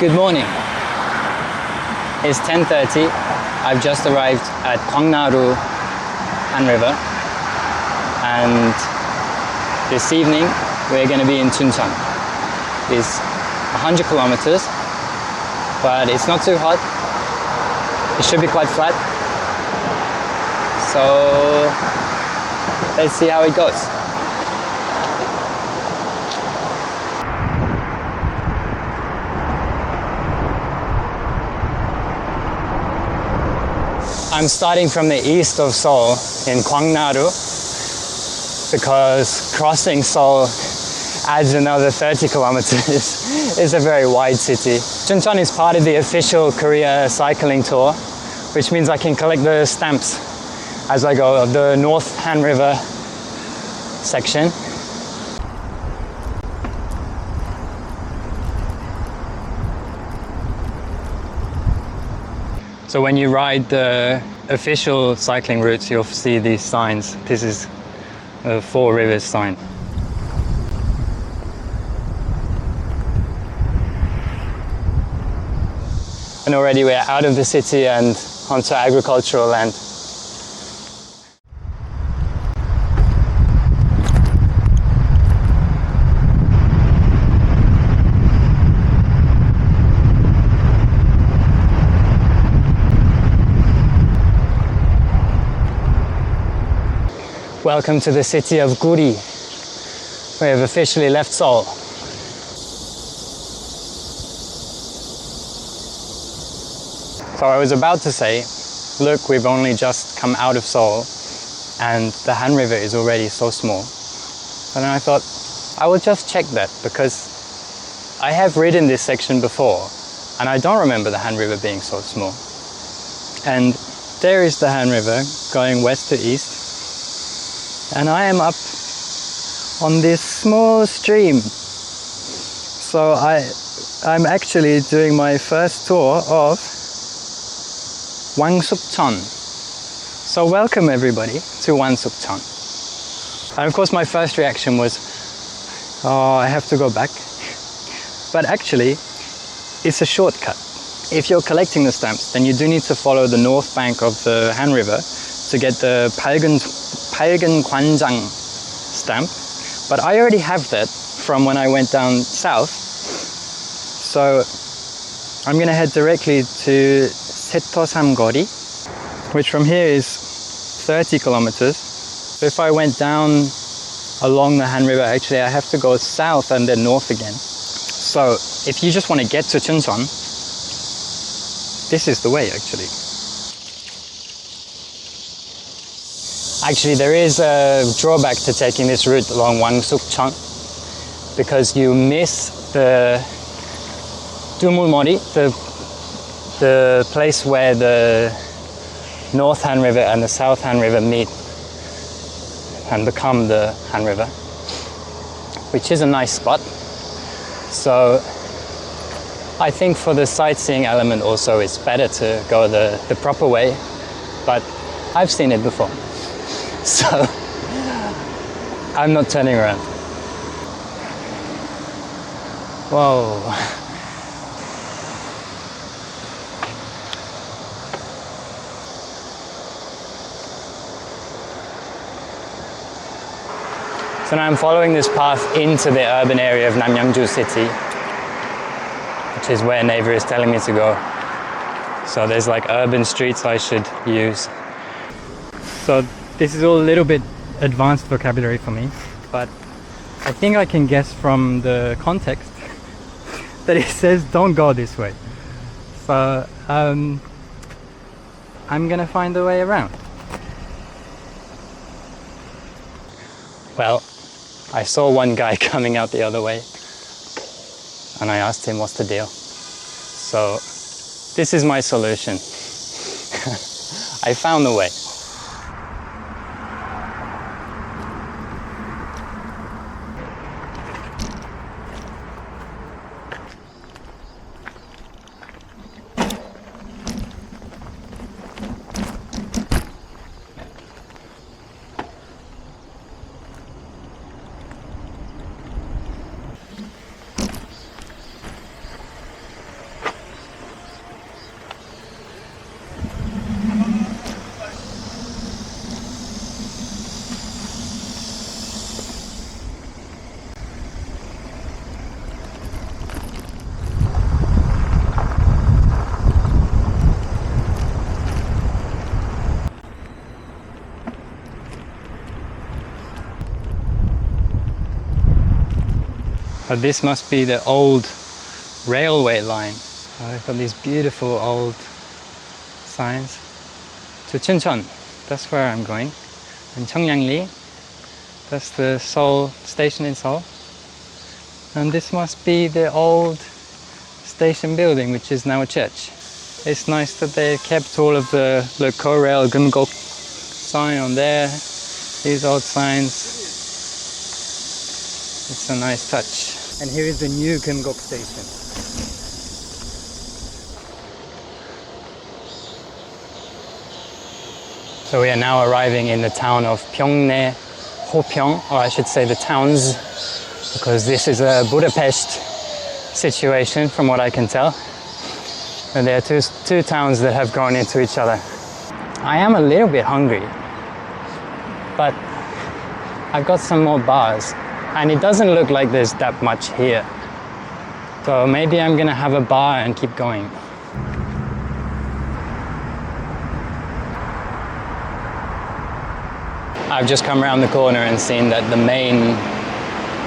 Good morning. It's 10:30. I've just arrived at Gwangnaru Han River, and this evening we're going to be in Chuncheon. It's 100 kilometers, but it's not too hot. It should be quite flat. So let's see how it goes. I'm starting from the east of Seoul in Gwangnaru because crossing Seoul adds another 30 kilometers. It's a very wide city. Chuncheon is part of the official Korea cycling tour, which means I can collect the stamps as I go of the North Han River section. So when you ride the official cycling routes, you'll see these signs. This is a Four Rivers sign. And already we're out of the city and onto agricultural land. Welcome to the city of Guri. We have officially left Seoul. So I was about to say, look, we've only just come out of Seoul and the Han River is already so small. And then I thought, I will just check that because I have ridden this section before and I don't remember the Han River being so small. And there is the Han River going west to east. And I am up on this small stream. So I'm actually doing my first tour of Hwangsukcheon. So welcome everybody to Hwangsukcheon. And of course my first reaction was, oh, I have to go back. But actually, it's a shortcut. If you're collecting the stamps, then you do need to follow the north bank of the Han River to get the Palgan Kwanjang stamp. But I already have that from when I went down south. So I'm going to head directly to Setosamgori, which from here is 30 kilometers. So if I went down along the Han River, actually I have to go south and then north again. So if you just want to get to Chuncheon, this is the way actually. Actually, there is a drawback to taking this route along Hwangsukcheon because you miss the Dumulmori, the place where the North Han River and the South Han River meet and become the Han River, which is a nice spot. So I think for the sightseeing element also it's better to go the proper way, but I've seen it before. So I'm not turning around. Whoa. So now I'm following this path into the urban area of Namyangju city, which is where Naver is telling me to go. So there's like urban streets I should use. So this is all a little bit advanced vocabulary for me, but I think I can guess from the context that it says don't go this way. So I'm gonna find a way around. Well, I saw one guy coming out the other way and I asked him what's the deal. So this is my solution. I found the way. This must be the old railway line. They've got these beautiful old signs. To Chuncheon, that's where I'm going. And Cheongyangli, that's the Seoul station in Seoul. And this must be the old station building, which is now a church. It's nice that they kept all of the Korail Gumgok sign on there. These old signs. It's a nice touch. And here is the new Gumgok station. So we are now arriving in the town of Pyeongne, Hopyeong, or I should say the towns, because this is a Budapest situation from what I can tell. And there are two towns that have gone into each other. I am a little bit hungry, but I've got some more bars, and it doesn't look like there's that much here. So maybe I'm gonna have a bar and keep going. I've just come around the corner and seen that the main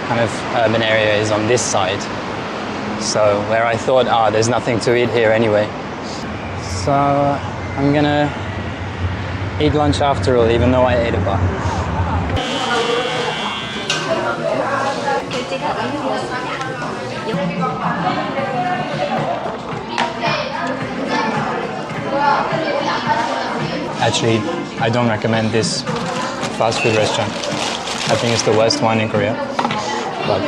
kind of urban area is on this side. So where I thought, there's nothing to eat here anyway. So I'm gonna eat lunch after all, even though I ate a bar. Actually, I don't recommend this fast food restaurant. I think it's the worst one in Korea. But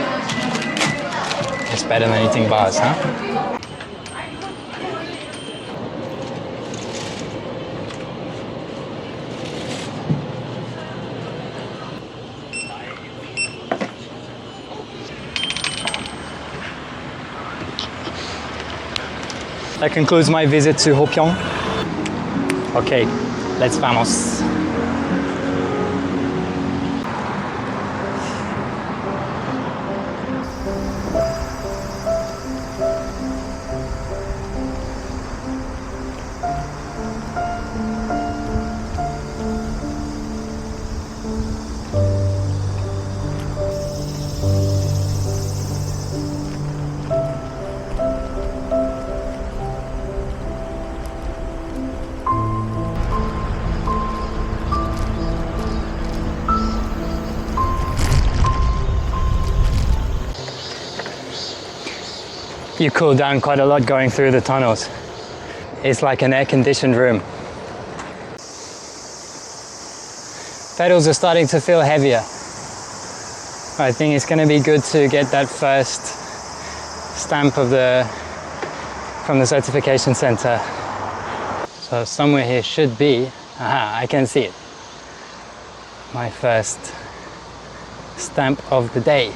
it's better than eating bars, huh? That concludes my visit to Hopyeong. Okay, let's vamos. You cool down quite a lot going through the tunnels. It's like an air-conditioned room. Pedals are starting to feel heavier. I think it's going to be good to get that first stamp from the certification center. So somewhere here should be, I can see it. My first stamp of the day.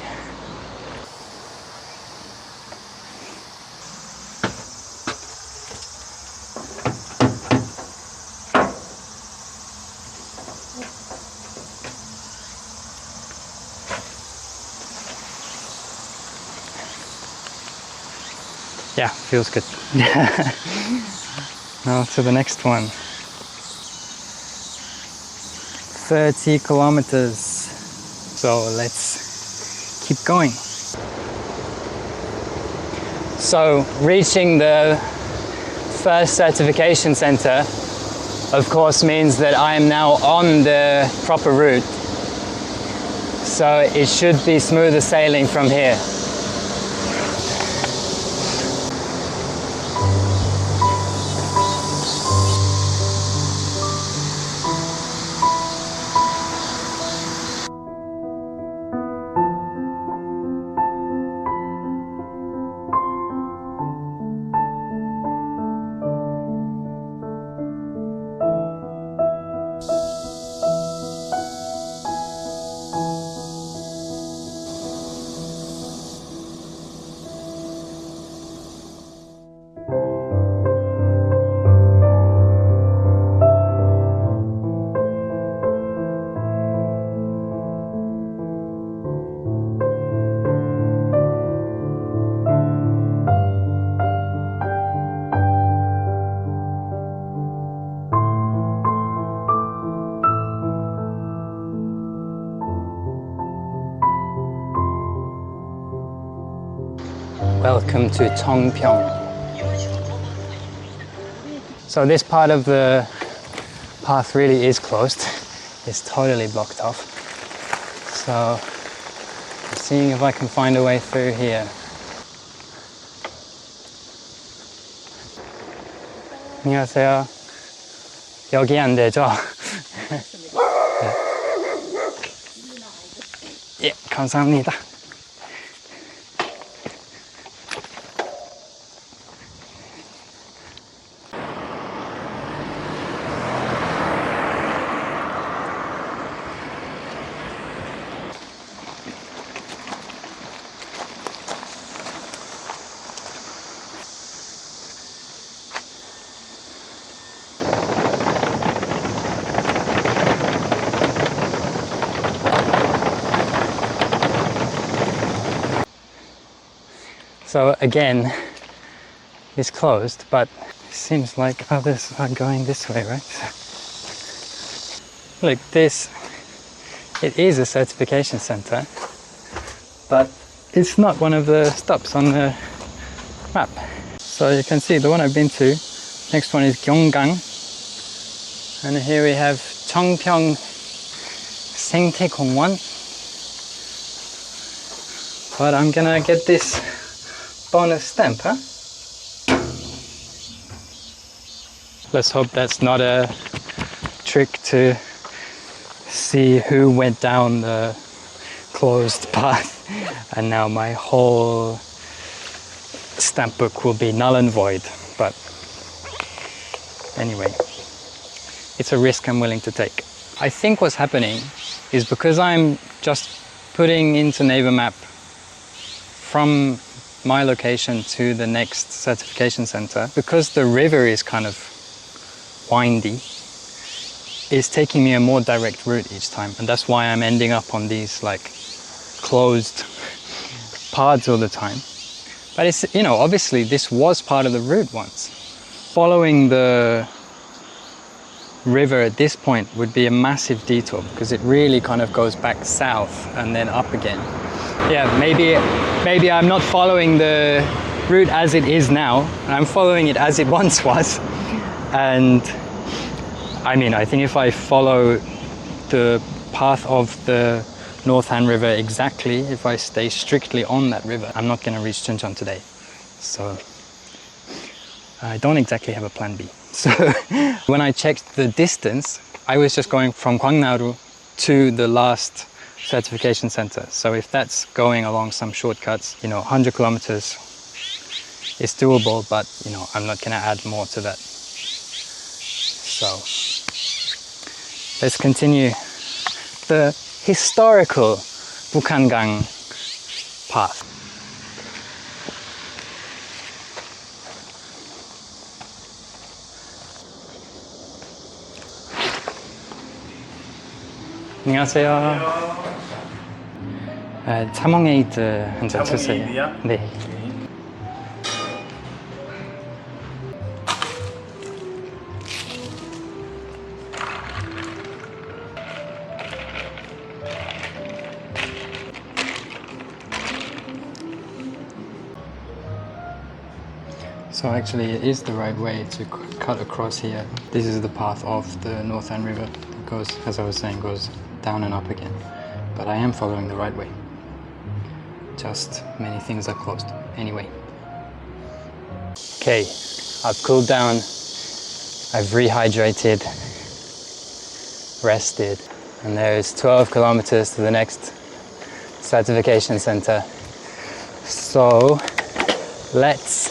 Yeah, feels good. Now to the next one. 30 kilometers. So let's keep going. So reaching the first certification center, of course, means that I am now on the proper route. So it should be smoother sailing from here. welcome to Cheongpyeong. So this part of the path really is closed. It's totally blocked off. So I'm seeing if I can find a way through here. 안녕하세요. 여기 안 되죠? 예, 감사합니다. So again, it's closed, but it seems like others are going this way, right? Look, it is a certification center, but it's not one of the stops on the map. So you can see the one I've been to, next one is Gyeonggang, and here we have Cheongpyeong Sengtaegongwon. But I'm gonna get this bonus stamp, huh? Let's hope that's not a trick to see who went down the closed path, and now my whole stamp book will be null and void. But anyway, it's a risk I'm willing to take. I think what's happening is because I'm just putting into Naver Map from my location to the next certification center, because the river is kind of windy, it's taking me a more direct route each time, and that's why I'm ending up on these like closed paths all the time. But it's, you know, obviously this was part of the route once. Following the river at this point would be a massive detour, because it really kind of goes back south and then up again. Yeah, maybe I'm not following the route as it is now. I'm following it as it once was. And I mean, I think if I follow the path of the North Han River exactly, if I stay strictly on that river, I'm not going to reach Chuncheon today. So I don't exactly have a plan B. So when I checked the distance, I was just going from Gwangnaru to the last certification center. So if that's going along some shortcuts, you know, 100 kilometers is doable, but you know, I'm not going to add more to that. So let's continue the historical Bukhangang path. 안녕하세요. 차몽에이드 한 잔 주세요. 네. So actually it is the right way to cut across here. This is the path of the North Han River. It goes, as I was saying, goes down and up again. But I am following the right way. Just many things are closed. Anyway. Okay, I've cooled down. I've rehydrated, rested, and there's 12 kilometers to the next certification center. So let's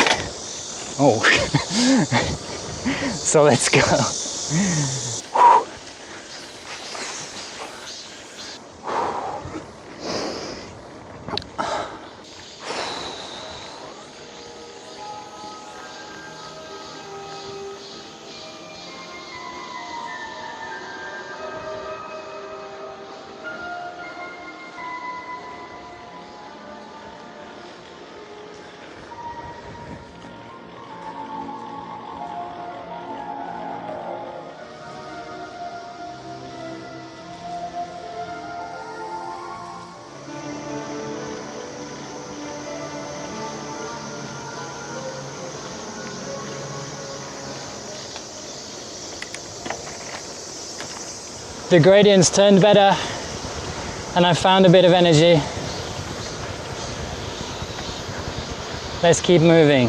so let's go. The gradients turned better and I found a bit of energy. Let's keep moving.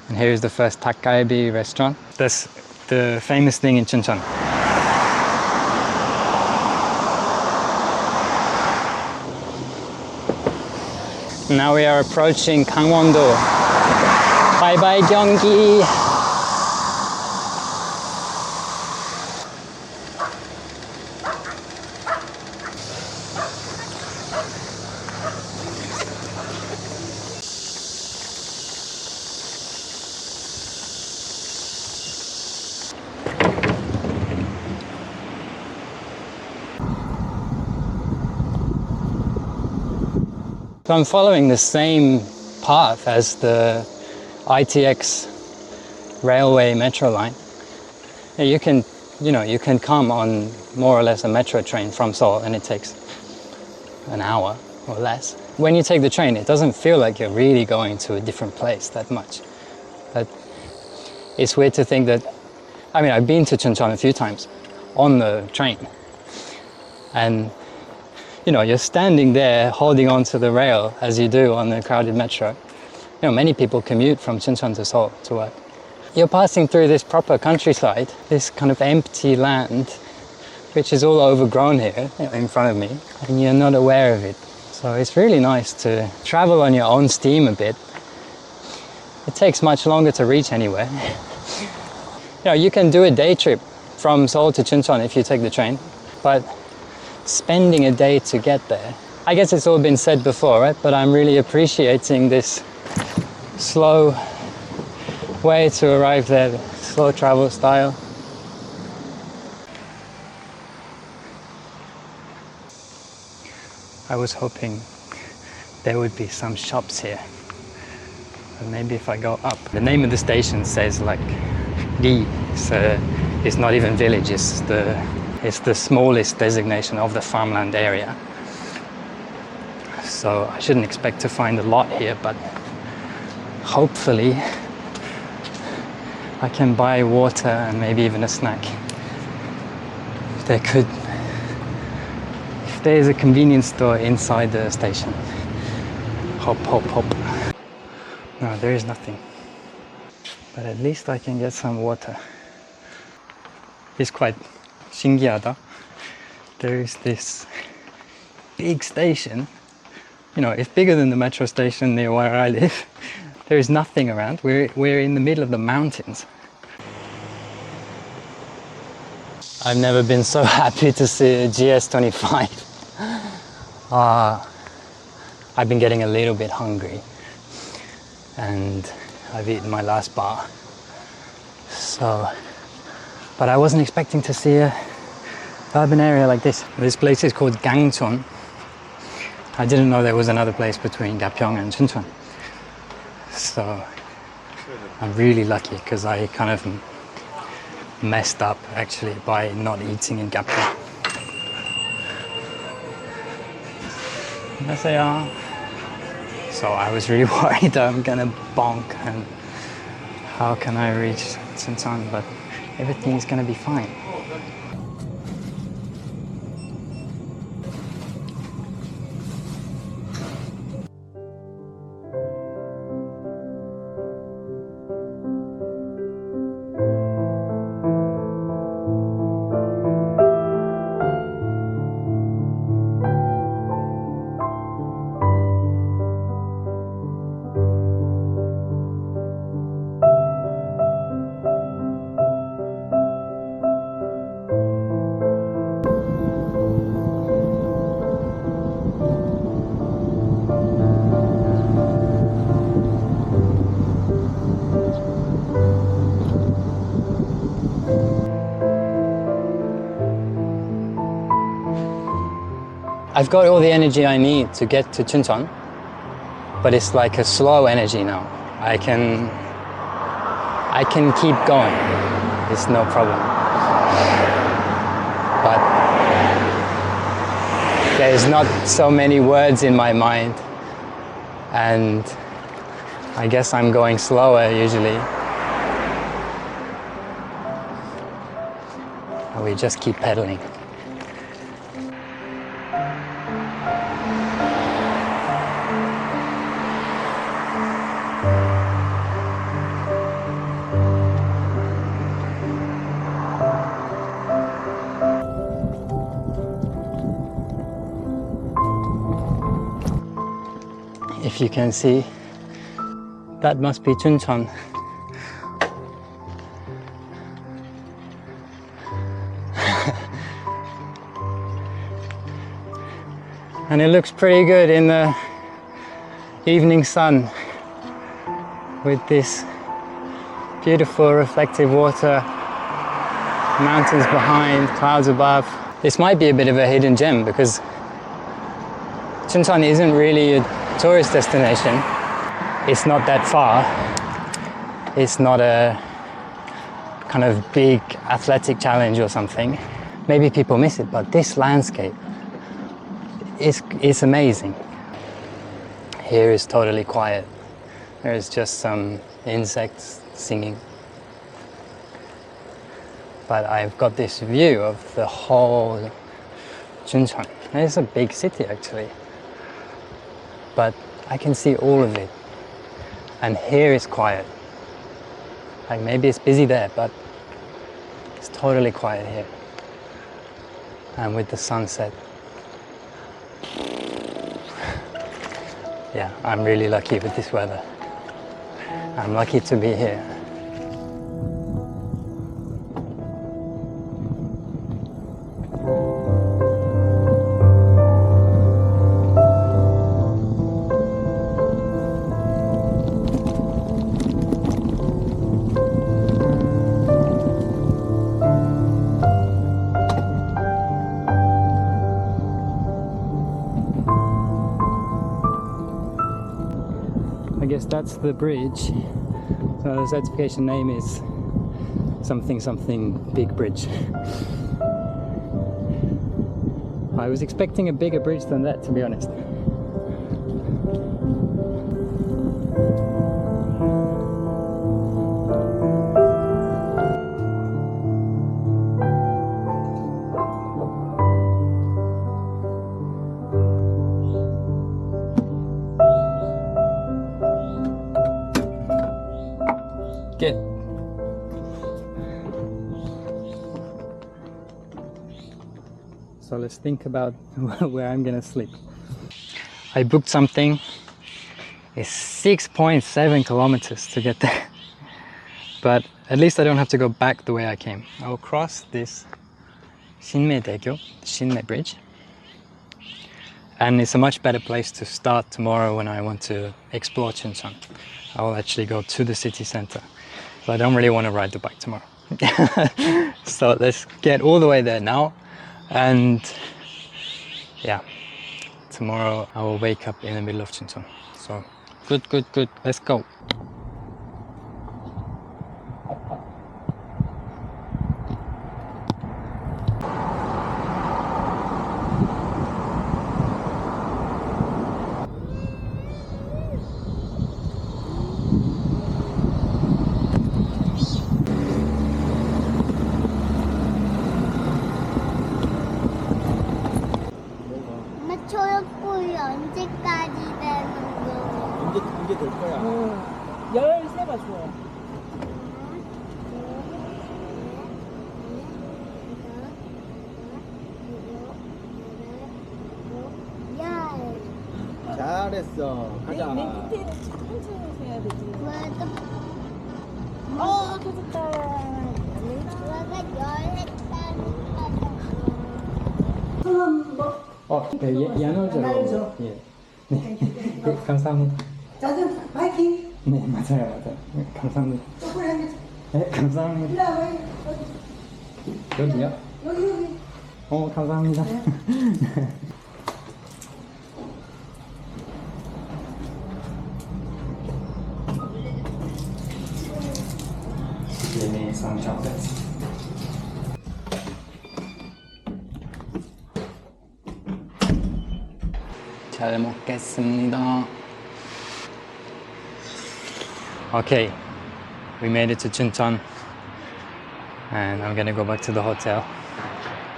And here's the first Takgalbi restaurant. That's the famous thing in Chuncheon. Now we are approaching Gangwon-do. Bye bye Gyeonggi. So I'm following the same path as the ITX railway metro line. You can come on more or less a metro train from Seoul and it takes an hour or less. When you take the train, it doesn't feel like you're really going to a different place that much. But it's weird to think that, I mean, I've been to Chuncheon a few times on the train and you're standing there holding on to the rail as you do on the crowded metro. Many people commute from Chuncheon to Seoul to work. You're passing through this proper countryside, this kind of empty land, which is all overgrown here in front of me, and you're not aware of it. So it's really nice to travel on your own steam a bit. It takes much longer to reach anywhere. You can do a day trip from Seoul to Chuncheon if you take the train, but spending a day to get there. I guess it's all been said before, right? But I'm really appreciating this slow way to arrive there, slow travel style. I was hoping there would be some shops here. And maybe if I go up. The name of the station says like Ri, so it's not even village, it's the smallest designation of the farmland area. So I shouldn't expect to find a lot here, but hopefully I can buy water and maybe even a snack. If there's a convenience store inside the station. Hop, hop, hop. No, there is nothing. But at least I can get some water. It's quite 신기하다. There is this big station. It's bigger than the metro station near where I live. There is nothing around. We're in the middle of the mountains. I've never been so happy to see a GS25. I've been getting a little bit hungry and I've eaten my last bar. But I wasn't expecting to see a urban area like this. This place is called Gangcheon. I didn't know there was another place between Gapyeong and Chuncheon. So I'm really lucky because I kind of messed up actually by not eating in Gapyeong. So I was really worried that I'm gonna bonk and how can I reach Chuncheon, but everything is gonna be fine. I've got all the energy I need to get to Chuncheon, but it's like a slow energy now. I can keep going. It's no problem. But there's not so many words in my mind, and I guess I'm going slower usually. And we just keep pedaling. If you can see, that must be Chuncheon. And it looks pretty good in the evening sun with this beautiful reflective water, mountains behind, clouds above. This might be a bit of a hidden gem because Chuncheon isn't really a tourist destination. It's not that far. It's not a kind of big athletic challenge or something. Maybe people miss it, but this landscape is amazing. Here is totally quiet. There is just some insects singing. But I've got this view of the whole Chuncheon. It's a big city actually. But I can see all of it. And here is quiet. Like maybe it's busy there, but it's totally quiet here. And with the sunset. Yeah, I'm really lucky with this weather. I'm lucky to be here. I guess that's the bridge. So the certification name is something big bridge. I was expecting a bigger bridge than that, to be honest. Good. So let's think about where I'm gonna sleep. I booked something. It's 6.7 kilometers to get there. But at least I don't have to go back the way I came. I'll cross this Shinmei-daegyo, Shinmei Bridge. And it's a much better place to start tomorrow when I want to explore Chuncheon. I will actually go to the city center. So I don't really want to ride the bike tomorrow. So let's get all the way there now. And yeah, tomorrow I will wake up in the middle of Chuncheon. So good. Let's go. 초록불이 언제까지 되는 거? 이제 될 거야. 13가 줘. 잘했어. 가자. 맨 끝에는 천천히 해야 되지. 터졌다. 네, 야놀죠. 예. 네, 감사합니다. 짜증 바이킹 네, 맞아요. 감사합니다. 쪼그려 앉아. 네, 감사합니다. 일로 와봐. 여기요? 여기 감사합니다. 잘 먹겠습니다. Okay, we made it to Chuncheon and I'm gonna go back to the hotel.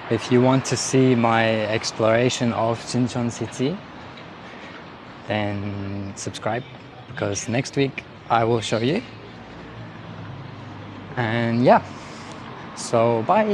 If you want to see my exploration of Chuncheon city, then subscribe, because next week I will show you. And yeah, so bye.